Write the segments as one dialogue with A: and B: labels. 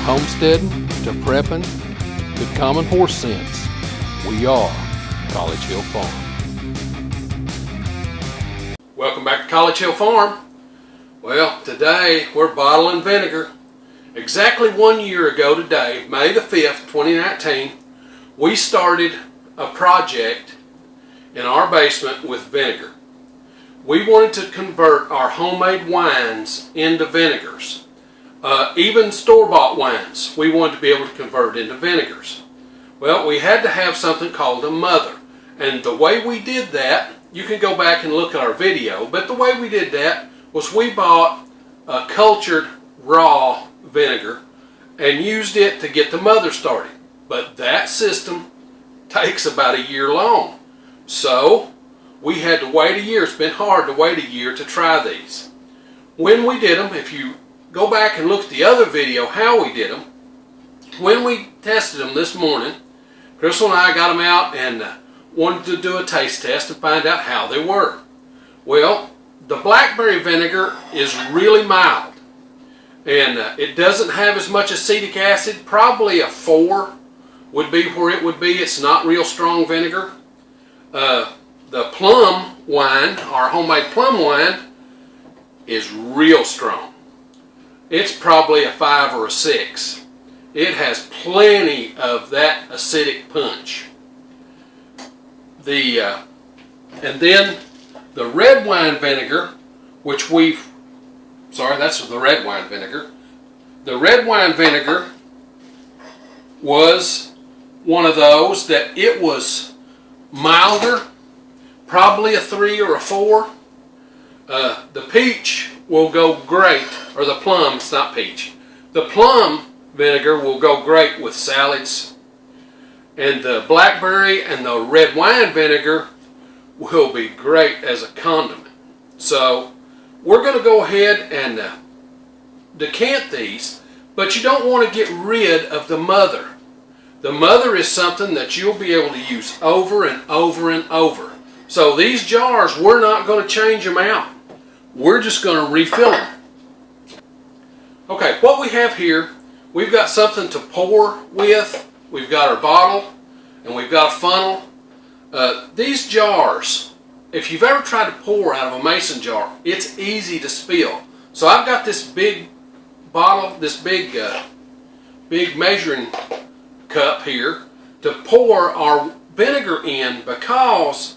A: homesteading to prepping to common horse sense, we are College Hill Farm. Welcome back to College Hill Farm. Well, today we're bottling vinegar. Exactly 1 year ago today, May the 5th, 2019, we started a project in our basement with vinegar. We wanted to convert our homemade wines into vinegars. Even store-bought wines, we wanted to be able to convert into vinegars. Well, we had to have something called a mother. And the way we did that, you can go back and look at our video, but the way we did that was we bought cultured raw vinegar and used it to get the mother started. But that system takes about a year long. So we had to wait a year. It's been hard to wait a year to try these. When we did them, if you go back and look at the other video how we did them, when we tested them this morning, Crystal and I got them out and wanted to do a taste test and find out how they were. Well, the blackberry vinegar is really mild, and it doesn't have as much acetic acid. Probably a 4 would be where it would be. It's not real strong vinegar. The plum wine, our homemade plum wine, is real strong. It's probably a 5 or a 6. It has plenty of that acidic punch. And then the red wine vinegar, which that's the red wine vinegar. The red wine vinegar was one of those that it was milder, probably a 3 or a 4. The peach will go great, or the plum, it's not peach. The plum vinegar will go great with salads, and the blackberry and the red wine vinegar will be great as a condiment. So we're going to go ahead and decant these, but you don't want to get rid of the mother. The mother is something that you'll be able to use over and over and over. So these jars, we're not going to change them out. We're just going to refill them. Okay, what we have here, we've got something to pour with. We've got our bottle, and we've got a funnel. These jars, if you've ever tried to pour out of a mason jar, it's easy to spill. So I've got this big bottle, this big measuring cup here to pour our vinegar in, because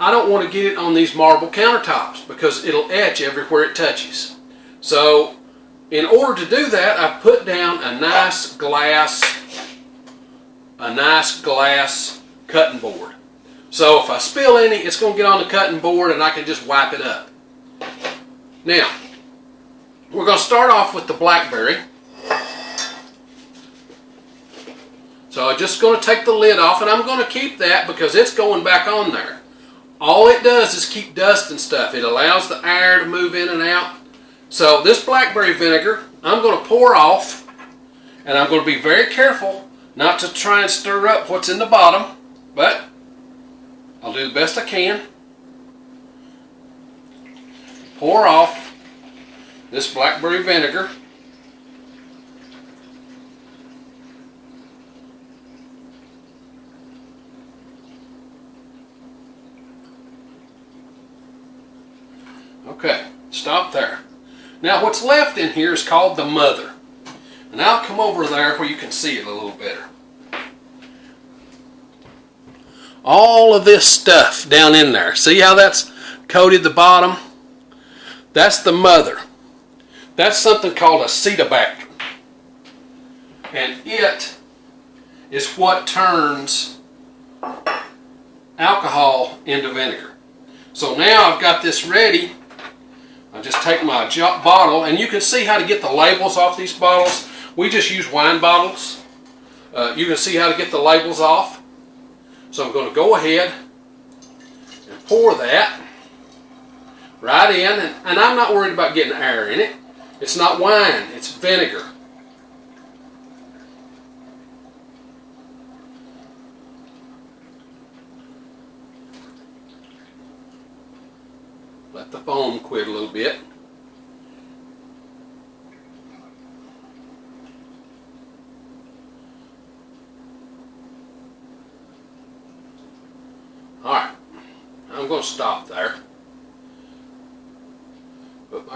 A: I don't want to get it on these marble countertops because it'll etch everywhere it touches. So in order to do that, I put down a nice glass cutting board. So if I spill any, it's going to get on the cutting board and I can just wipe it up. Now, we're going to start off with the blackberry. So I'm just going to take the lid off, and I'm going to keep that because it's going back on there. All it does is keep dust and stuff. It allows the air to move in and out. So this blackberry vinegar, I'm going to pour off, and I'm going to be very careful not to try and stir up what's in the bottom, but I'll do the best I can. Pour off this blackberry vinegar. Okay, stop there. Now what's left in here is called the mother. And I'll come over there where you can see it a little better. All of this stuff down in there. See how that's coated the bottom? That's the mother. That's something called acetobacter. And it is what turns alcohol into vinegar. So now I've got this ready. I just take my bottle, and you can see how to get the labels off these bottles. We just use wine bottles. You can see how to get the labels off. So I'm going to go ahead and pour that right in, and I'm not worried about getting air in it. It's not wine, it's vinegar. Let the foam quit a little bit. going to stop there. Put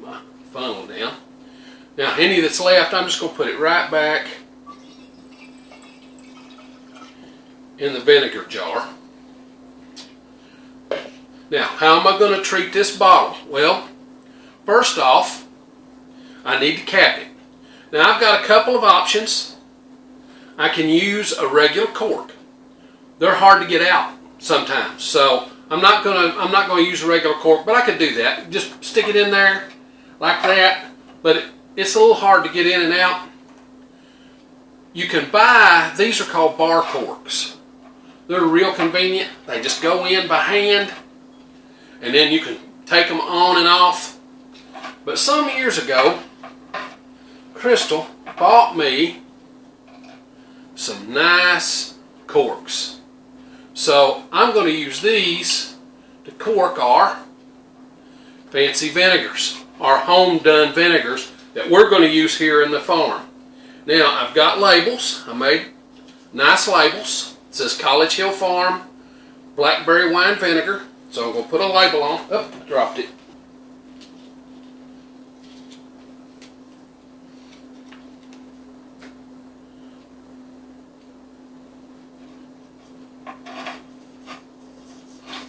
A: my funnel down. Now, any that's left, I'm just going to put it right back in the vinegar jar. Now, how am I going to treat this bottle? Well, first off, I need to cap it. Now, I've got a couple of options. I can use a regular cork. They're hard to get out sometimes, so I'm not going to use a regular cork, but I could do that. Just stick it in there like that, but it's a little hard to get in and out. You can buy, these are called bar corks. They're real convenient. They just go in by hand, and then you can take them on and off. But some years ago, Crystal bought me some nice corks. So I'm going to use these to cork our fancy vinegars, our home done vinegars that we're going to use here in the farm. Now, I've got labels. I made nice labels. It says College Hill Farm Blackberry Wine Vinegar. So I'm going to put a label on. Oh, dropped it.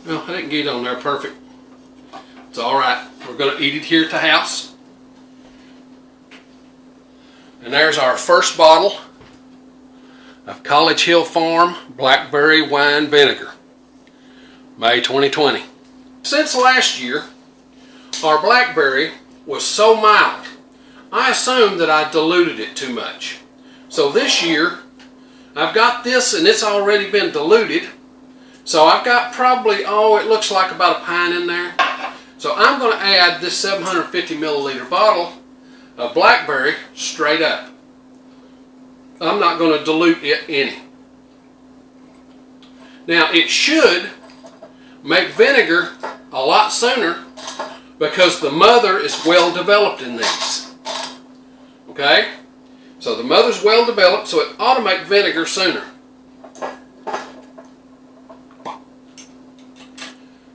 A: Well, I didn't get it on there perfect. It's alright. We're going to eat it here at the house. And there's our first bottle of College Hill Farm Blackberry Wine Vinegar, May 2020. Since last year, our blackberry was so mild, I assumed that I diluted it too much. So this year, I've got this and it's already been diluted. So I've got probably, it looks like about a pint in there. So I'm going to add this 750 milliliter bottle of blackberry straight up. I'm not going to dilute it any. Now, it should make vinegar a lot sooner because the mother is well developed in these. Okay? So the mother's well developed, so it ought to make vinegar sooner.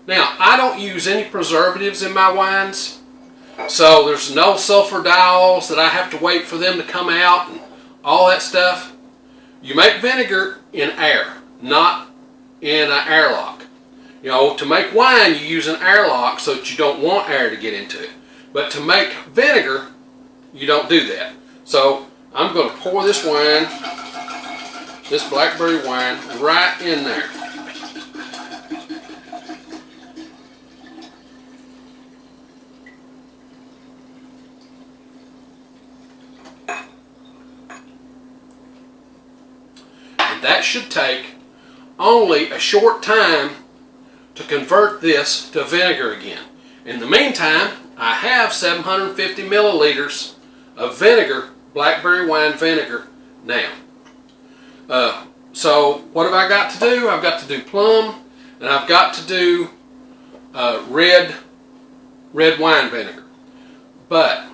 A: Now, I don't use any preservatives in my wines, so there's no sulfur diols that I have to wait for them to come out and all that stuff. You make vinegar in air, not in an airlock. You know, to make wine, you use an airlock so that you don't want air to get into it. But to make vinegar, you don't do that. So I'm going to pour this wine, this blackberry wine, right in there. That should take only a short time to convert this to vinegar again. In the meantime, I have 750 milliliters of vinegar, blackberry wine vinegar now. So what have I got to do? I've got to do plum, and I've got to do red wine vinegar. But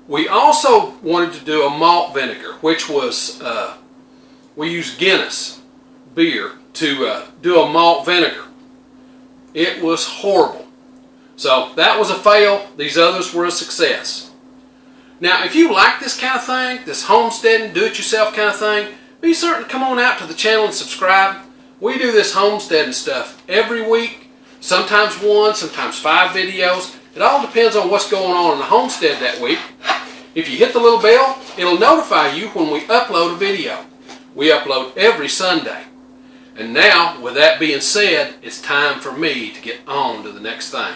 A: we also wanted to do a malt vinegar, which was we use Guinness beer to do a malt vinegar. It was horrible. So that was a fail. These others were a success. Now, if you like this kind of thing, this homesteading, do-it-yourself kind of thing, be certain to come on out to the channel and subscribe. We do this homesteading stuff every week, sometimes 1, sometimes 5 videos. It all depends on what's going on in the homestead that week. If you hit the little bell, it'll notify you when we upload a video. We upload every Sunday. And now, with that being said, it's time for me to get on to the next thing.